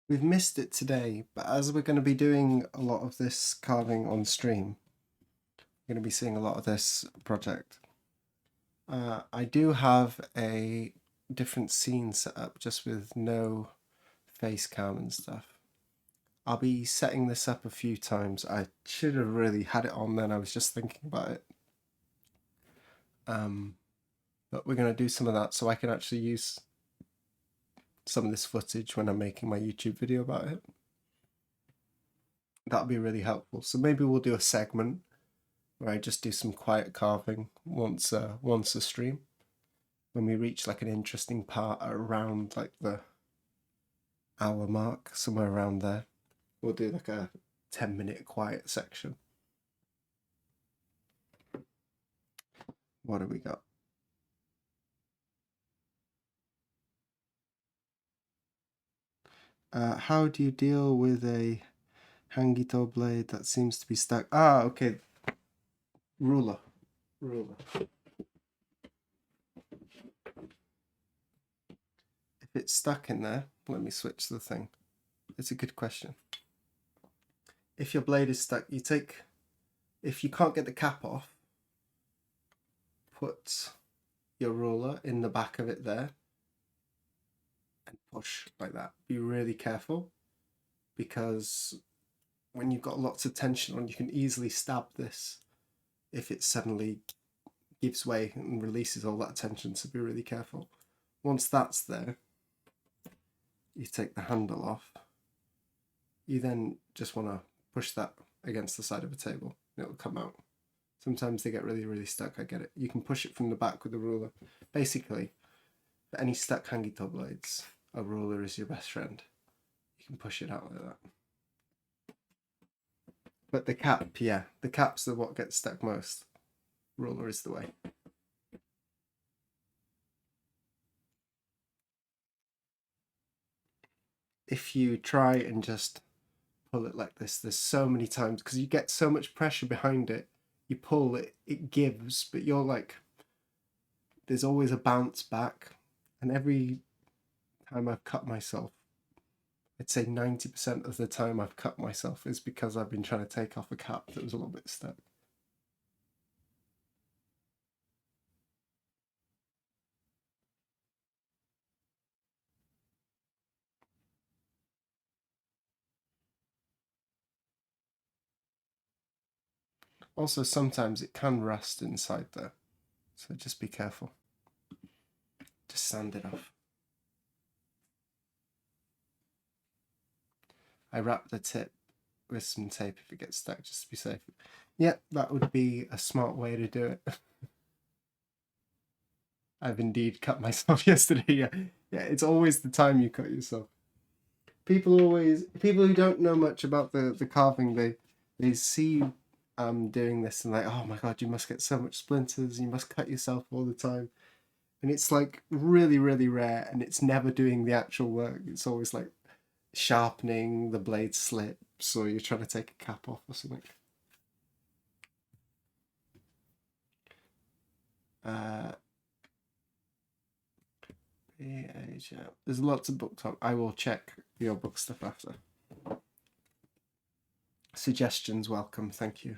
We've missed it today, but as we're going to be doing a lot of this carving on stream, we're going to be seeing a lot of this project. I do have a different scene set up just with no face cam and stuff. I'll be setting this up a few times. I should have really had it on then. I was just thinking about it. But we're going to do some of that so I can actually use some of this footage when I'm making my YouTube video about it. That'll be really helpful. So maybe we'll do a segment where I just do some quiet carving once a stream. When we reach like an interesting part around like the hour mark, somewhere around there, we'll do like a 10-minute quiet section. What do we got? How do you deal with a hangito blade that seems to be stuck? Ah, okay. Ruler. Ruler. If it's stuck in there, let me switch the thing. It's a good question. If your blade is stuck, you take, if you can't get the cap off, put your ruler in the back of it there and push like that. Be really careful, because when you've got lots of tension on, you can easily stab this if it suddenly gives way and releases all that tension, so be really careful. Once that's there, you take the handle off. You then just want to push that against the side of a table. It'll come out. Sometimes they get really, really stuck. I get it. You can push it from the back with a ruler. Basically, for any stuck hangito blades, a ruler is your best friend. You can push it out like that. But the cap, yeah, the caps are what gets stuck most. Ruler is the way. If you try and just pull it like this, there's so many times, because you get so much pressure behind it, you pull it, it gives, but you're like, there's always a bounce back. And every time I've cut myself, I'd say 90% of the time I've cut myself is because I've been trying to take off a cap that was a little bit stuck. Also, sometimes it can rust inside there, so just be careful. Just sand it off. I wrap the tip with some tape if it gets stuck, just to be safe. Yeah, that would be a smart way to do it. I've indeed cut myself yesterday. Yeah, it's always the time you cut yourself. People who don't know much about the carving, they see doing this and like, oh my god, you must get so much splinters, you must cut yourself all the time. And it's like really, really rare, and it's never doing the actual work. It's always like sharpening, the blade slips, or you're trying to take a cap off or something. There's lots of books on. I will check your book stuff after. Suggestions welcome, thank you.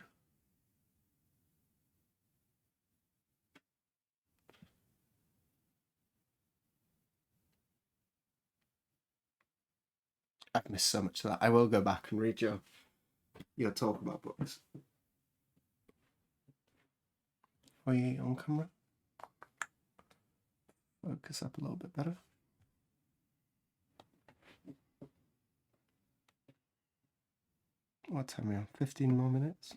I've missed so much of that. I will go back and read your talk about books. Are you on camera? Focus up a little bit better. What time are we on? 15 more minutes?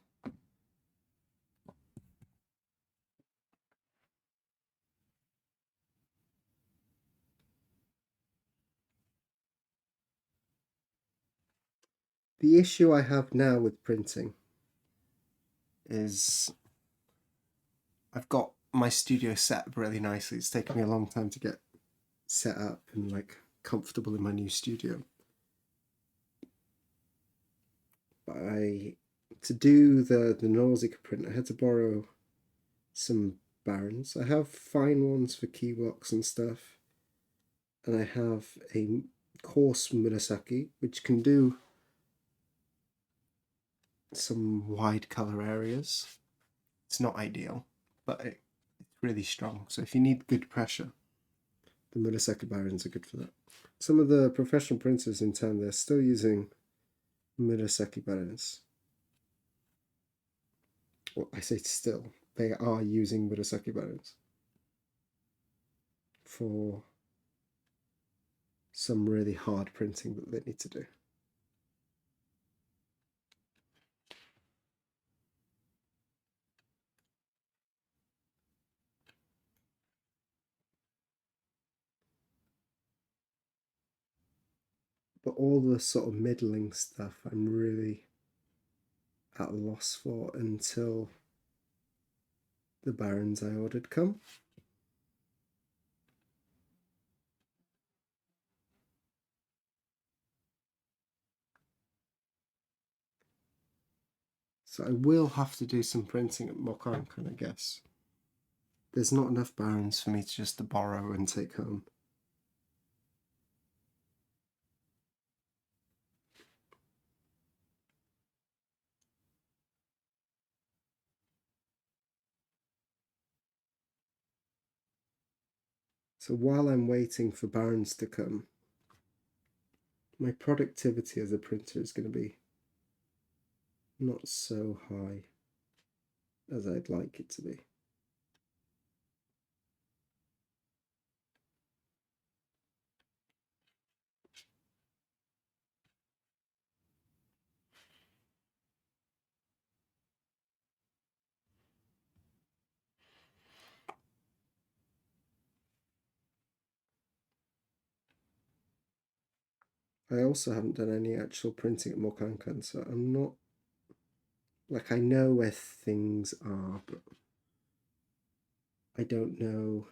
The issue I have now with printing is I've got my studio set up really nicely. It's taken me a long time to get set up and like comfortable in my new studio. But to do the Nausicaa print, I had to borrow some barons. I have fine ones for key blocks and stuff, and I have a coarse Murasaki, which can do some wide color areas. It's not ideal, but it's really strong. So if you need good pressure, the Murasaki barons are good for that. Some of the professional printers in town, they're still using Murasaki barons. Well, I say still, they are using Murasaki barons for some really hard printing that they need to do. But all the sort of middling stuff I'm really at a loss for until the barons I ordered come. So I will have to do some printing at Mokankan, I guess. There's not enough barons for me to just to borrow and take home. So while I'm waiting for barons to come, my productivity as a printer is going to be not so high as I'd like it to be. I also haven't done any actual printing at Mokankan, so I'm not, like, I know where things are, but I don't know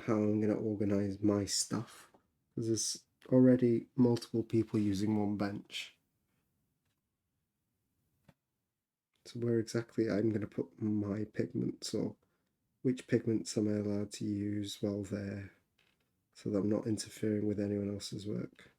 how I'm going to organise my stuff, because there's already multiple people using one bench. So where exactly I'm going to put my pigments, or which pigments am I allowed to use while there, so that I'm not interfering with anyone else's work.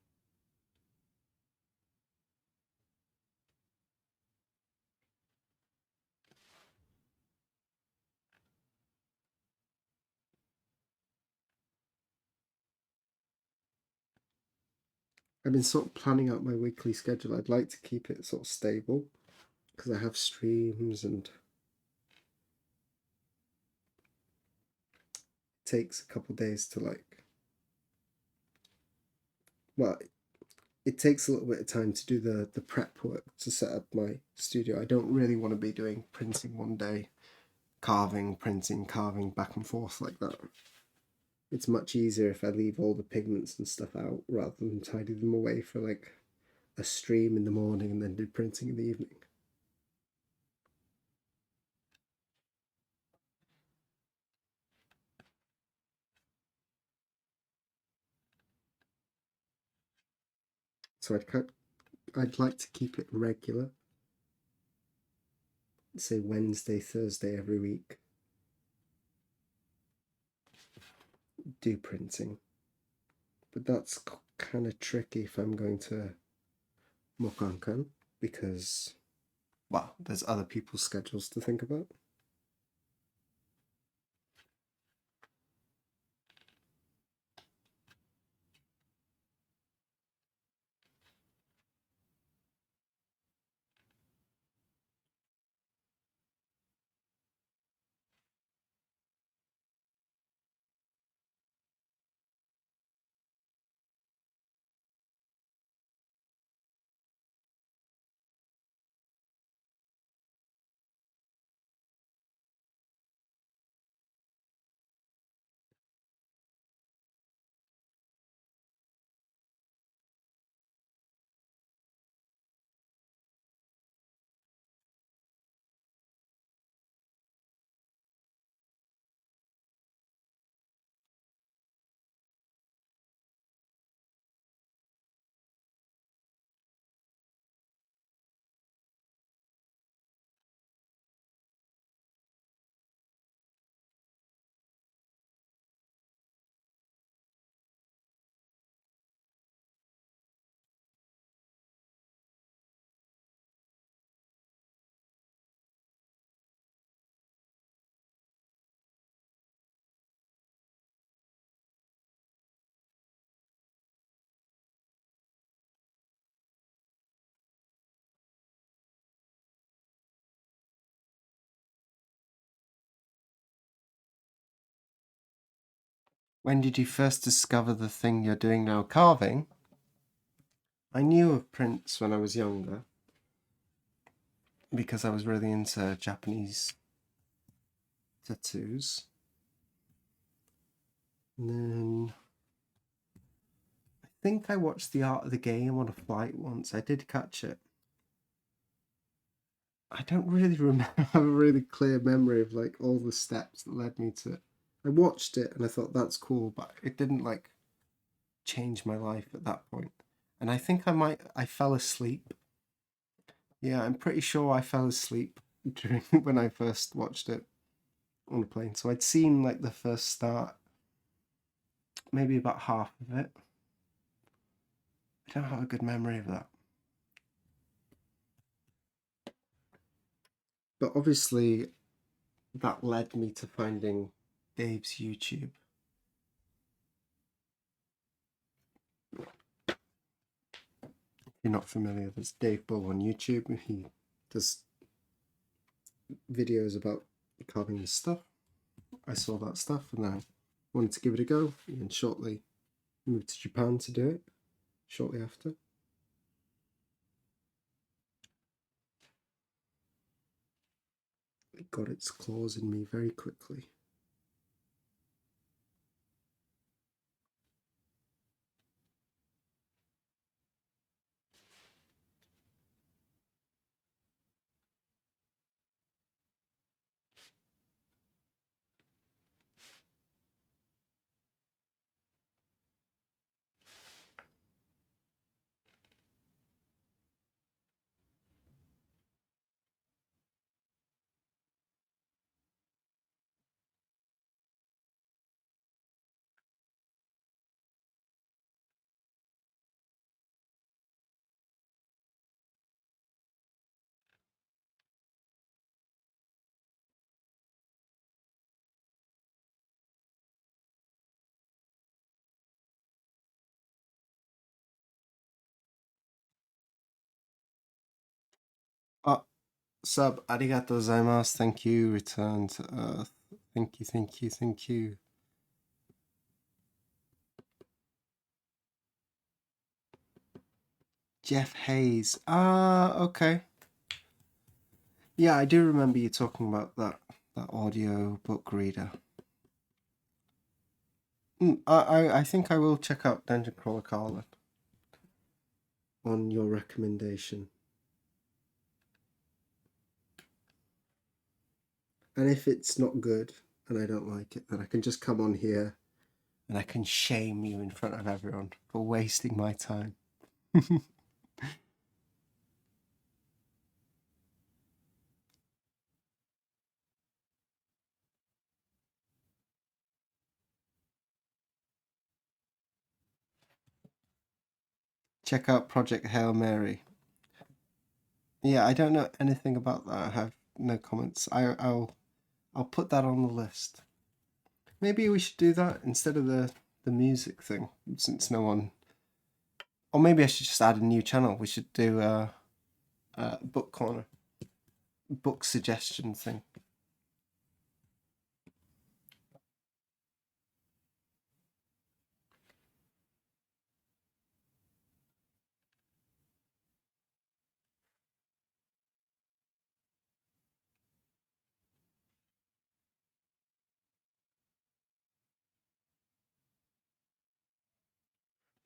I've been sort of planning out my weekly schedule. I'd like to keep it sort of stable, because I have streams and it takes a couple of days to, like, well, it takes a little bit of time to do the prep work to set up my studio. I don't really want to be doing printing one day, carving, printing, carving, back and forth like that. It's much easier if I leave all the pigments and stuff out rather than tidy them away for like a stream in the morning and then do printing in the evening. So I'd like to keep it regular, say Wednesday, Thursday every week. Do printing, but that's kind of tricky if I'm going to Mokankan, because, well, there's other people's schedules to think about. When did you first discover the thing you're doing now, carving? I knew of prints when I was younger because I was really into Japanese tattoos. And then I think I watched The Art of the Game on a flight once. I did catch it. I don't really remember, have a really clear memory of like all the steps that led me to it. I watched it and I thought that's cool, but it didn't like change my life at that point. and I think I fell asleep. Yeah, I'm pretty sure I fell asleep during when I first watched it on the plane. So I'd seen like the first start, maybe about half of it. I don't have a good memory of that. But obviously, that led me to finding Dave's YouTube. If you're not familiar, there's Dave Bull on YouTube. He does videos about carving his stuff. I saw that stuff and I wanted to give it a go, and shortly moved to Japan to do it. Shortly after. It got its claws in me very quickly. Oh, sub, arigato gozaimasu. Thank you. Return to Earth. Thank you, thank you, thank you. Jeff Hayes. Ah, okay. Yeah, I do remember you talking about that audio book reader. I think I will check out Dungeon Crawler Carlin on your recommendation. And if it's not good and I don't like it, then I can just come on here and I can shame you in front of everyone for wasting my time. Check out Project Hail Mary. Yeah, I don't know anything about that. I have no comments. I'll put that on the list. Maybe we should do that instead of the music thing, since no one. Or maybe I should just add a new channel. We should do a book corner, book suggestion thing.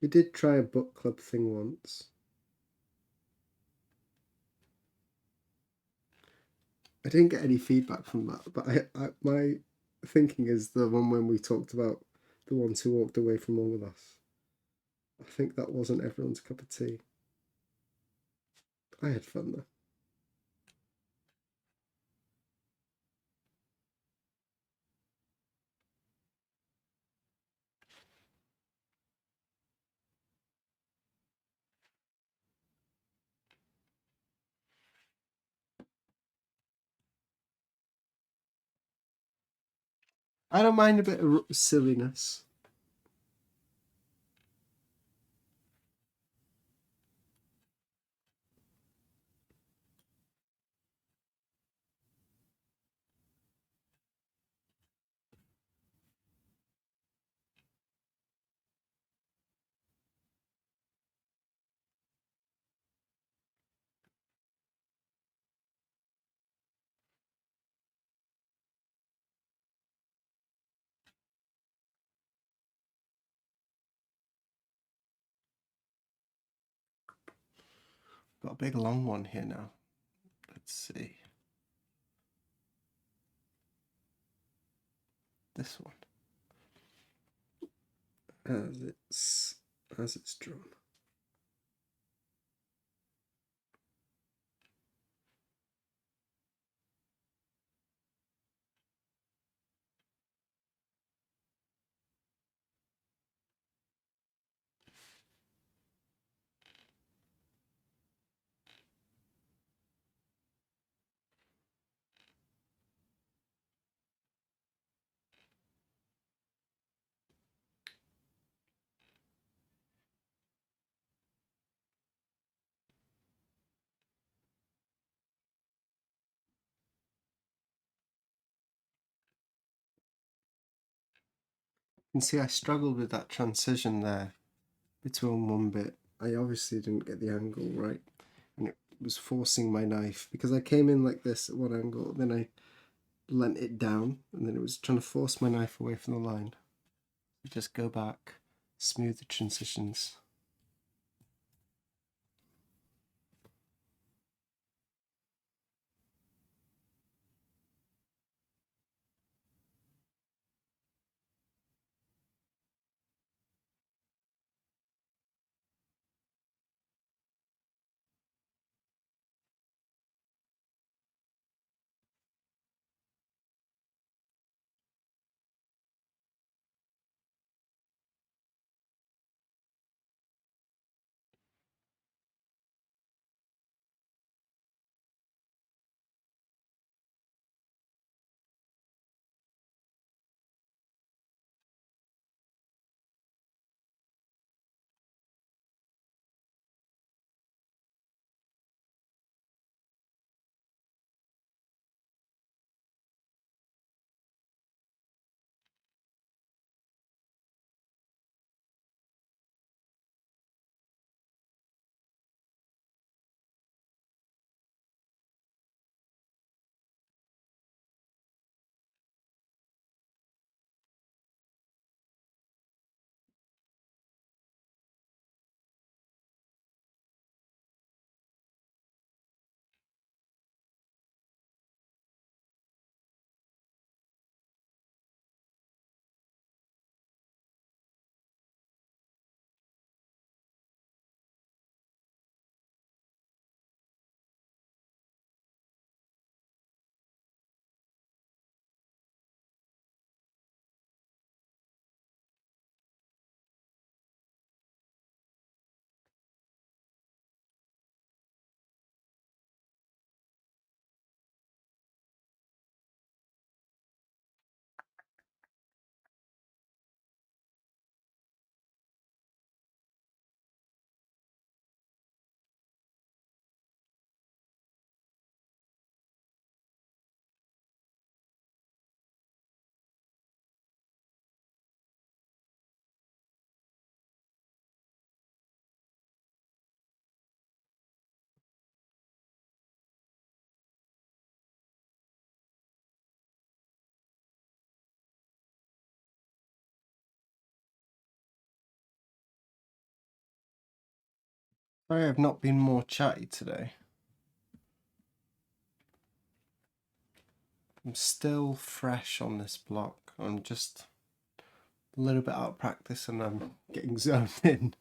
We did try a book club thing once. I didn't get any feedback from that, but my thinking is the one when we talked about the ones who walked away from all with us. I think that wasn't everyone's cup of tea. I had fun though. I don't mind a bit of silliness. Got a big long one here now. Let's see. This one. As it's drawn. And see, I struggled with that transition there between one bit. I obviously didn't get the angle right, and it was forcing my knife because I came in like this at one angle, then I leant it down, and then it was trying to force my knife away from the line. Just go back, smooth the transitions. Sorry, I've not been more chatty today. I'm still fresh on this block. I'm just a little bit out of practice and I'm getting zoned in.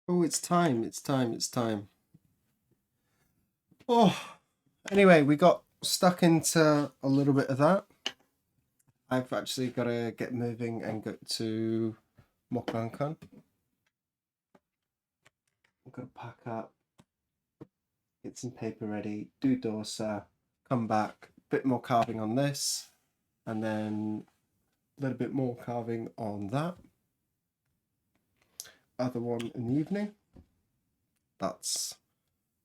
Oh, it's time. It's time. It's time. Oh, anyway, we got stuck into a little bit of that. I've actually got to get moving and go to Mokbankan. I've got to pack up, get some paper ready, do dosa, come back, bit more carving on this, and then a little bit more carving on that. Other one in the evening. That's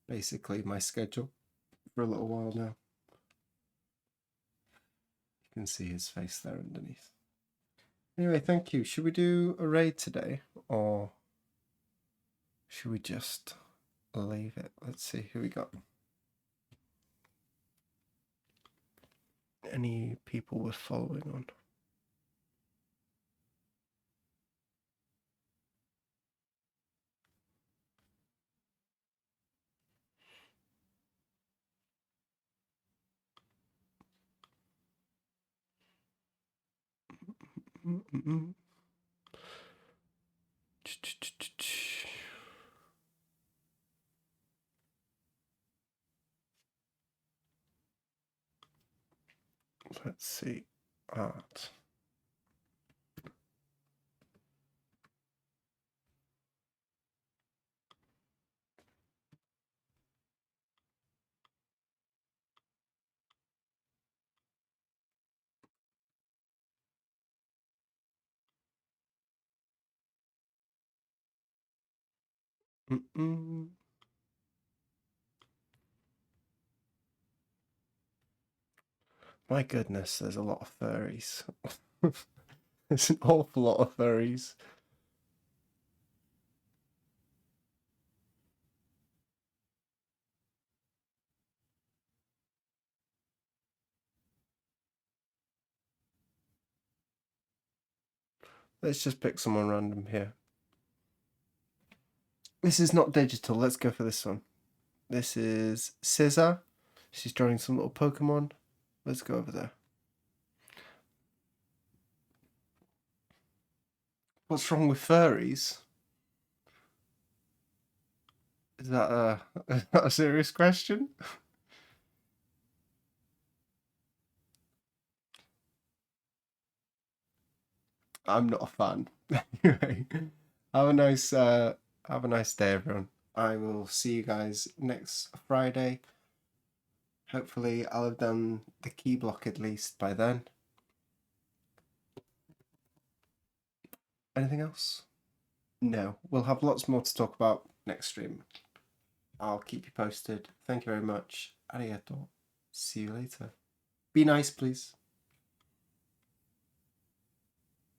basically my schedule for a little while now. You can see his face there underneath. Anyway, thank you. Should we do a raid today, or should we just leave it? Let's see who we got. Any people we're following on? Let's see. Art. My goodness, there's a lot of furries. There's an awful lot of furries. Let's just pick someone random here. This is not digital. Let's go for this one. This is Scissor. She's drawing some little Pokemon. Let's go over there. What's wrong with furries? Is that a serious question? I'm not a fan. Anyway, have a nice day, everyone. I will see you guys next Friday. Hopefully, I'll have done the key block at least by then. Anything else? No. We'll have lots more to talk about next stream. I'll keep you posted. Thank you very much. Arigato. See you later. Be nice, please.